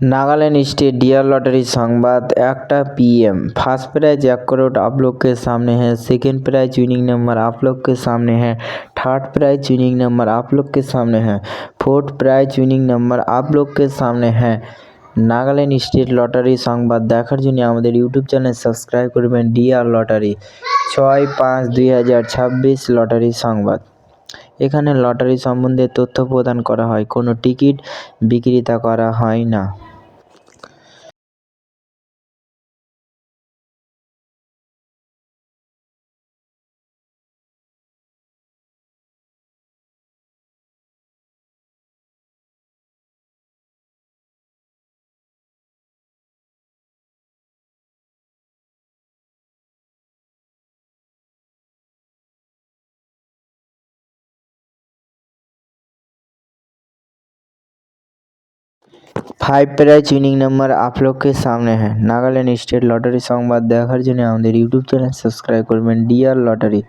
Nagaland state dear lottery संवाद 1टा PM। First prize 1 crore आप लोग के सामने है। सेकेंड प्राइज विनिंग नंबर आप लोग के सामने है। थर्ड प्राइज विनिंग नंबर आप लोग के सामने है। फोर्थ प्राइज विनिंग नंबर आप लोग के सामने है। नागालैंड स्टेट लॉटरी संवाद देखार जन्य आमादेर यूट्यूब चैनल सबस्क्राइब करबेन। Dear lottery 6-5-2026 lottery Sambad. एखाने लटारि सम्बन्धे तथ्य प्रदान करा हय, कोनो टिकिट बिक्रिता करा हय ना। फाइव प्राइज विनिंग नंबर आप लोग के सामने है। नागालैंड स्टेट लॉटरी संवाद देखार जन्य आमादेर यूट्यूब चैनल सबस्क्राइब करबेन। Dear lottery